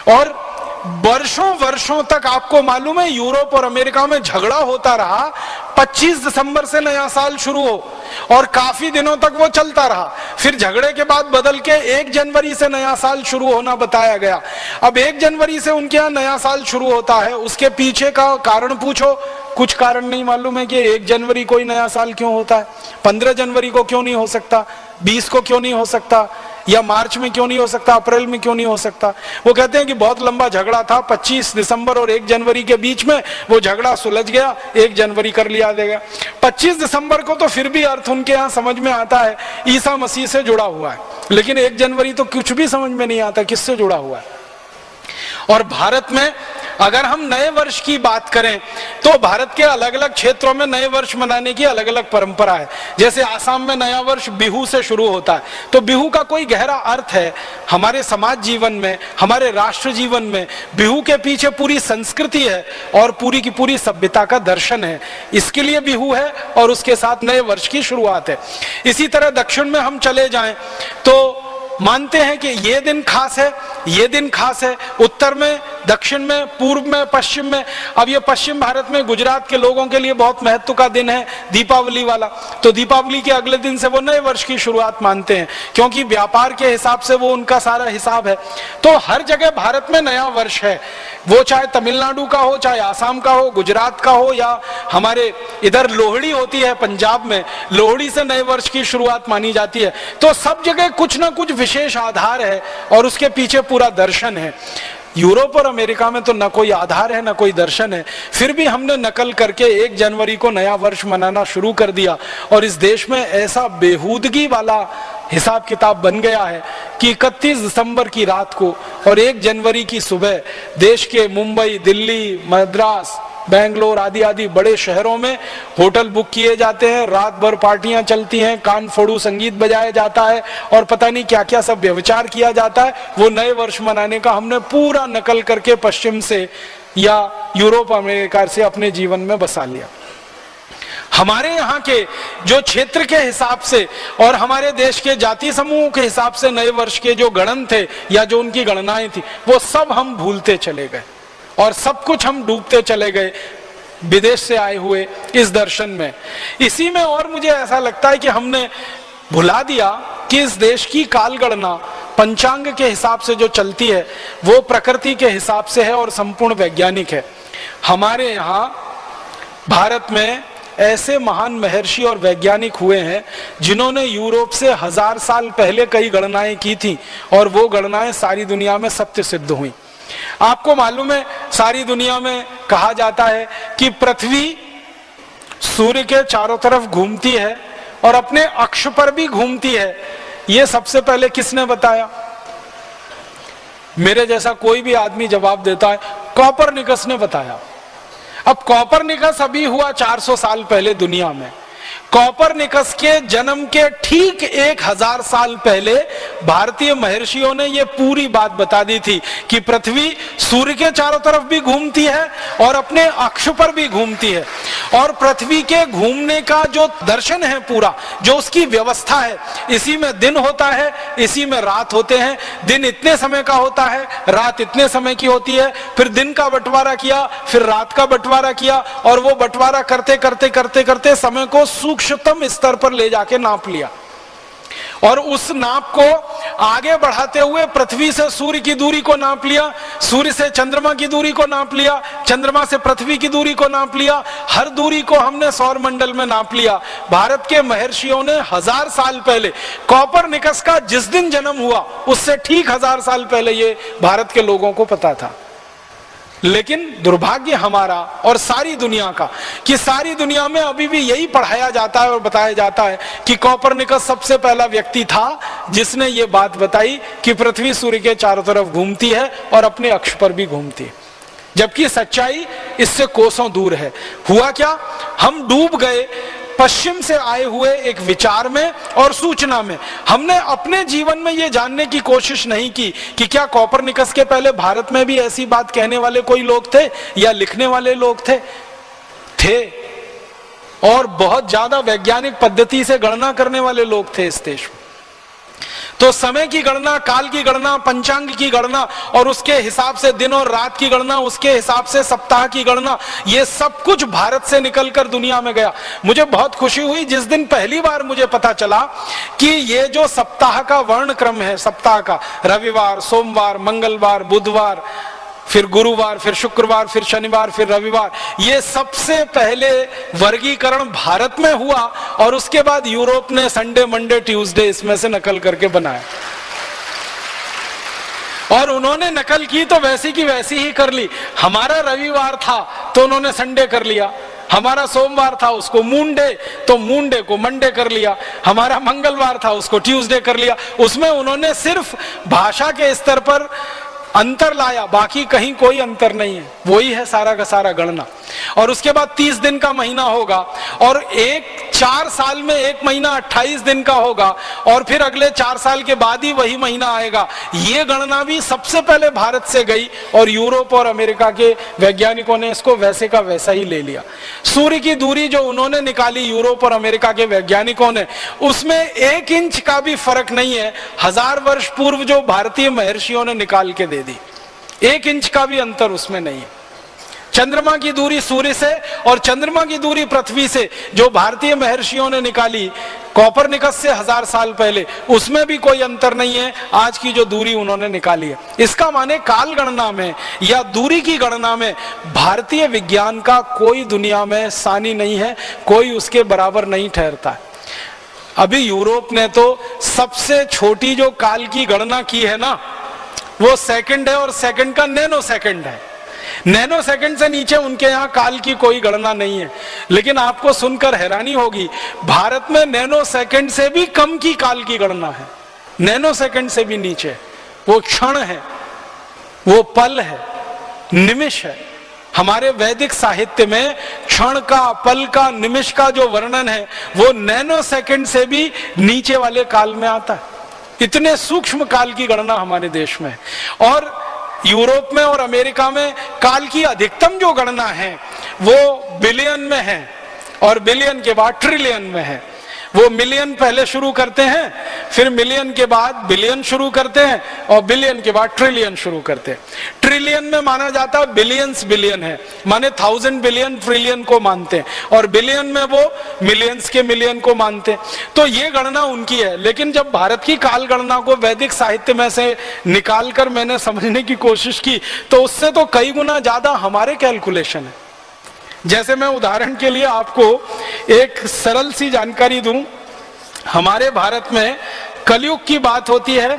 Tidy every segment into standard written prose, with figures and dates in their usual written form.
और वर्षों वर्षों तक आपको मालूम है यूरोप और अमेरिका में झगड़ा होता रहा। 25 दिसंबर से नया साल शुरू हो और काफी दिनों तक वो चलता रहा। फिर झगड़े के बाद बदल के 1 जनवरी से नया साल शुरू होना बताया गया। अब 1 जनवरी से उनके यहाँ नया साल शुरू होता है, उसके पीछे का कारण पूछो, कुछ कारण नहीं मालूम है कि 1 जनवरी कोई नया साल क्यों होता है, 15 जनवरी को क्यों नहीं हो सकता, 20 को क्यों नहीं हो सकता, या मार्च में क्यों नहीं हो सकता, अप्रैल में क्यों नहीं हो सकता। वो कहते हैं कि बहुत लंबा झगड़ा था, 25 दिसंबर और 1 जनवरी के बीच में वो झगड़ा सुलझ गया, 1 जनवरी कर लिया देगा। 25 दिसंबर को तो फिर भी अर्थ उनके यहाँ समझ में आता है, ईसा मसीह से जुड़ा हुआ है, लेकिन 1 जनवरी तो कुछ भी समझ में नहीं आता किससे जुड़ा हुआ है। और भारत में अगर हम नए वर्ष की बात करें तो भारत के अलग अलग क्षेत्रों में नए वर्ष मनाने की अलग अलग परंपरा है। जैसे आसाम में नया वर्ष बिहू से शुरू होता है, तो बिहू का कोई गहरा अर्थ है हमारे समाज जीवन में, हमारे राष्ट्र जीवन में। बिहू के पीछे पूरी संस्कृति है और पूरी की पूरी सभ्यता का दर्शन है, इसके लिए बिहू है और उसके साथ नए वर्ष की शुरुआत है। इसी तरह दक्षिण में हम चले जाएं तो मानते हैं कि ये दिन खास है, ये दिन खास है। उत्तर में, दक्षिण में, पूर्व में, पश्चिम में। अब ये पश्चिम भारत में गुजरात के लोगों के लिए बहुत महत्व का दिन है, दीपावली वाला। तो दीपावली के अगले दिन से वो नए वर्ष की शुरुआत मानते हैं, क्योंकि व्यापार के हिसाब से वो उनका सारा हिसाब है। तो हर जगह भारत में नया वर्ष है, वो चाहे तमिलनाडु का हो, चाहे आसाम का हो, गुजरात का हो, या हमारे इधर लोहड़ी होती है पंजाब में, लोहड़ी से नए वर्ष की शुरुआत मानी जाती है। तो सब जगह कुछ ना कुछ विशेष आधार है और उसके पीछे पूरा दर्शन है। यूरोप और अमेरिका में तो न कोई आधार है न कोई दर्शन है, फिर भी हमने नकल करके 1 जनवरी को नया वर्ष मनाना शुरू कर दिया। और इस देश में ऐसा बेहूदगी वाला हिसाब किताब बन गया है कि 31 दिसंबर की रात को और 1 जनवरी की सुबह देश के मुंबई, दिल्ली, मद्रास, बेंगलोर आदि आदि बड़े शहरों में होटल बुक किए जाते हैं, रात भर पार्टियां चलती हैं, कान फोड़ू संगीत बजाया जाता है और पता नहीं क्या क्या सब व्यभिचार किया जाता है। वो नए वर्ष मनाने का हमने पूरा नकल करके पश्चिम से या यूरोप अमेरिका से अपने जीवन में बसा लिया। हमारे यहाँ के जो क्षेत्र के हिसाब से और हमारे देश के जाति समूह के हिसाब से नए वर्ष के जो गणन थे या जो उनकी गणनाएं थी, वो सब हम भूलते चले गए और सब कुछ हम डूबते चले गए विदेश से आए हुए इस दर्शन में। इसी में और मुझे ऐसा लगता है कि हमने भुला दिया कि इस देश की काल गणना पंचांग के हिसाब से जो चलती है वो प्रकृति के हिसाब से है और संपूर्ण वैज्ञानिक है। हमारे यहाँ भारत में ऐसे महान महर्षि और वैज्ञानिक हुए हैं जिन्होंने यूरोप से 1000 साल पहले कई गणनाएं की थी और वो गणनाएं सारी दुनिया में सत्य सिद्ध हुई। आपको मालूम है सारी दुनिया में कहा जाता है कि पृथ्वी सूर्य के चारों तरफ घूमती है और अपने अक्ष पर भी घूमती है। ये सबसे पहले किसने बताया? मेरे जैसा कोई भी आदमी जवाब देता है कोपरनिकस ने बताया। अब कोपरनिकस अभी हुआ 400 साल पहले दुनिया में। कोपरनिकस के जन्म के ठीक 1000 साल पहले भारतीय महर्षियों ने यह पूरी बात बता दी थी कि पृथ्वी सूर्य के चारों तरफ भी घूमती है और अपने अक्ष पर भी घूमती है। और पृथ्वी के घूमने का जो दर्शन है पूरा, जो उसकी व्यवस्था है, इसी में दिन होता है, इसी में रात होते हैं। दिन इतने समय का होता है, रात इतने समय की होती है। फिर दिन का बंटवारा किया, फिर रात का बंटवारा किया और वो बंटवारा करते करते करते करते समय को सूक्ष्मतम स्तर पर ले जाके नाप लिया। और उस नाप को आगे बढ़ाते हुए पृथ्वी से सूर्य की दूरी को नाप लिया, सूर्य से चंद्रमा की दूरी को नाप लिया, चंद्रमा से पृथ्वी की दूरी को नाप लिया, हर दूरी को हमने सौर मंडल में नाप लिया। भारत के महर्षियों ने 1000 साल पहले, कोपरनिकस का जिस दिन जन्म हुआ उससे ठीक 1000 साल पहले ये भारत के लोगों को पता था। लेकिन दुर्भाग्य हमारा और सारी दुनिया का कि सारी दुनिया में अभी भी यही पढ़ाया जाता है और बताया जाता है कि कोपरनिकस सबसे पहला व्यक्ति था जिसने ये बात बताई कि पृथ्वी सूर्य के चारों तरफ घूमती है और अपने अक्ष पर भी घूमती है, जबकि सच्चाई इससे कोसों दूर है। हुआ क्या, हम डूब गए पश्चिम से आए हुए एक विचार में और सूचना में। हमने अपने जीवन में यह जानने की कोशिश नहीं की कि क्या कोपरनिकस के पहले भारत में भी ऐसी बात कहने वाले कोई लोग थे या लिखने वाले लोग थे और बहुत ज्यादा वैज्ञानिक पद्धति से गणना करने वाले लोग थे इस देश में। तो समय की गणना, काल की गणना, पंचांग की गणना और उसके हिसाब से दिन और रात की गणना, उसके हिसाब से सप्ताह की गणना, ये सब कुछ भारत से निकलकर दुनिया में गया। मुझे बहुत खुशी हुई जिस दिन पहली बार मुझे पता चला कि ये जो सप्ताह का वर्ण क्रम है, सप्ताह का रविवार, सोमवार, मंगलवार, बुधवार, फिर गुरुवार, फिर शुक्रवार, फिर शनिवार, फिर रविवार, ये सबसे पहले वर्गीकरण भारत में हुआ और उसके बाद यूरोप ने संडे, मंडे, ट्यूसडे इसमें से नकल करके बनाया। और उन्होंने नकल की तो वैसी की वैसी ही कर ली। हमारा रविवार था तो उन्होंने संडे कर लिया, हमारा सोमवार था उसको मून डे, तो मून डे को मंडे कर लिया, हमारा मंगलवार था उसको ट्यूसडे कर लिया। उसमें उन्होंने सिर्फ भाषा के स्तर पर अंतर लाया, बाकी कहीं कोई अंतर नहीं है, वही है सारा का सारा गणना। और उसके बाद 30 दिन का महीना होगा और 4 साल में एक महीना 28 दिन का होगा और फिर अगले 4 साल के बाद ही वही महीना आएगा। ये गणना भी सबसे पहले भारत से गई और यूरोप और अमेरिका के वैज्ञानिकों ने इसको वैसे का वैसा ही ले लिया। सूर्य की दूरी जो उन्होंने निकाली यूरोप और अमेरिका के वैज्ञानिकों ने, उसमें 1 इंच का भी फर्क नहीं है 1000 वर्ष पूर्व जो भारतीय महर्षियों ने निकाल के दे दी। 1 इंच का भी अंतर उसमें नहीं है। चंद्रमा की दूरी सूर्य से और चंद्रमा की दूरी पृथ्वी से जो भारतीय महर्षियों ने निकाली कोपरनिकस से 1000 साल पहले, उसमें भी कोई अंतर नहीं है आज की जो दूरी उन्होंने निकाली है। इसका माने काल गणना में या दूरी की गणना में भारतीय विज्ञान का कोई दुनिया में सानी नहीं है, कोई उसके बराबर नहीं ठहरता है। अभी यूरोप ने तो सबसे छोटी जो काल की गणना की है ना, वो सेकंड है और सेकंड का नैनो सेकंड है। नैनो सेकंड से नीचे उनके यहाँ काल की कोई गणना नहीं है। लेकिन आपको सुनकर हैरानी होगी, भारत में नैनो सेकंड से भी कम की काल की गणना है, नैनो सेकंड से भी नीचे। वो क्षण है, वो पल है, निमिष है। हमारे वैदिक साहित्य में क्षण का, पल का, निमिष का जो वर्णन है वो नैनो सेकंड से भी नीचे वाले काल में आता है। इतने सूक्ष्म काल की गणना हमारे देश में। और यूरोप में और अमेरिका में काल की अधिकतम जो गणना है वो बिलियन में है और बिलियन के बाद ट्रिलियन में है। वो मिलियन पहले शुरू करते हैं, फिर मिलियन के बाद बिलियन शुरू करते हैं और बिलियन के बाद ट्रिलियन शुरू करते हैं। ट्रिलियन में माना जाता है बिलियंस बिलियन है, माने 1000 बिलियन ट्रिलियन को मानते हैं और बिलियन में वो मिलियंस के मिलियन को मानते हैं। तो ये गणना उनकी है। लेकिन जब भारत की काल गणना को वैदिक साहित्य में से निकालकर मैंने समझने की कोशिश की तो उससे तो कई गुना ज्यादा हमारे कैलकुलेशन है। जैसे मैं उदाहरण के लिए आपको एक सरल सी जानकारी दूं, हमारे भारत में कलयुग की बात होती है,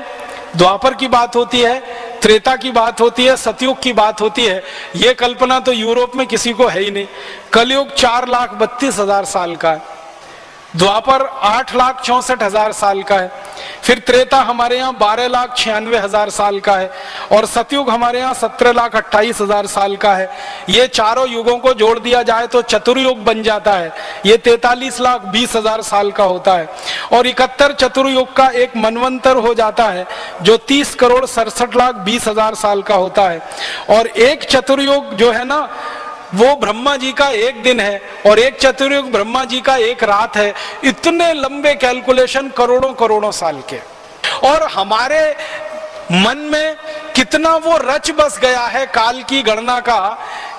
द्वापर की बात होती है, त्रेता की बात होती है, सतयुग की बात होती है। ये कल्पना तो यूरोप में किसी को है ही नहीं। कलयुग 4,32,000 साल का है, द्वापर 8,64,000 साल का है, फिर त्रेता हमारे यहाँ 12,96,000 साल का है और सतयुग हमारे यहाँ 17,28,000 साल का है। ये चारों युगों को जोड़ दिया जाए तो चतुर्युग बन जाता है, ये 43,20,000 साल का होता है। और 71 चतुर्युग का एक मनवंतर हो जाता है जो 30,67,20,000 साल का होता है। और एक चतुर्युग जो है ना वो ब्रह्मा जी का एक दिन है और एक चतुर्युग ब्रह्मा जी का एक रात है। इतने लंबे कैलकुलेशन करोड़ों करोड़ों साल के। और हमारे मन में कितना वो रच बस गया है काल की गणना का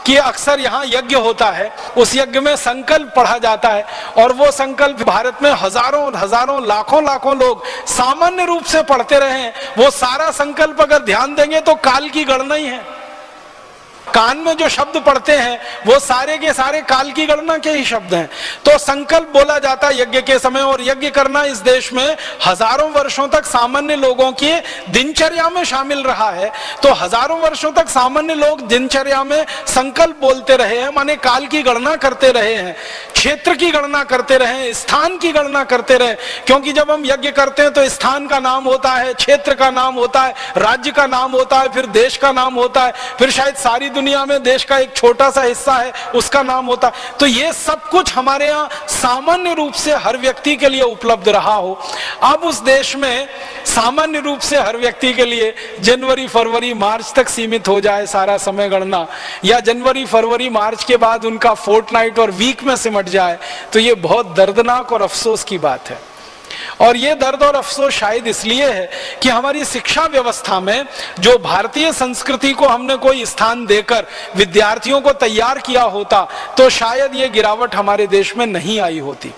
कि अक्सर यहाँ यज्ञ होता है, उस यज्ञ में संकल्प पढ़ा जाता है और वो संकल्प भारत में हजारों हजारों लाखों लाखों लोग सामान्य रूप से पढ़ते रहे हैं। वो सारा संकल्प अगर ध्यान देंगे तो काल की गणना ही है। कान में जो शब्द पढ़ते हैं वो सारे के सारे काल की गणना के ही शब्द हैं। तो संकल्प बोला जाता है यज्ञ के समय, और यज्ञ करना इस देश में हजारों वर्षों तक सामान्य लोगों की दिनचर्या में शामिल रहा है। तो हजारों वर्षों तक सामान्य लोग दिनचर्या में संकल्प बोलते रहे हैं, माने काल की गणना करते रहे हैं, क्षेत्र की गणना करते रहे, स्थान की गणना करते रहे। क्योंकि जब हम यज्ञ करते हैं तो स्थान का नाम होता है, क्षेत्र का नाम होता है, राज्य का नाम होता है, फिर देश का नाम होता है, फिर शायद सारी दुनिया में देश का एक छोटा सा हिस्सा है उसका नाम होता है। तो ये सब कुछ हमारे यहाँ सामान्य रूप से हर व्यक्ति के लिए उपलब्ध रहा हो। अब उस देश में सामान्य रूप से हर व्यक्ति के लिए जनवरी फरवरी मार्च तक सीमित हो जाए सारा समय गणना, या जनवरी फरवरी मार्च के बाद उनका फोर्टनाइट और वीक में सिमट जाए, तो ये बहुत दर्दनाक और अफसोस की बात है। और ये दर्द और अफसोस शायद इसलिए है कि हमारी शिक्षा व्यवस्था में जो भारतीय संस्कृति को हमने कोई स्थान देकर विद्यार्थियों को तैयार किया होता तो शायद ये गिरावट हमारे देश में नहीं आई होती।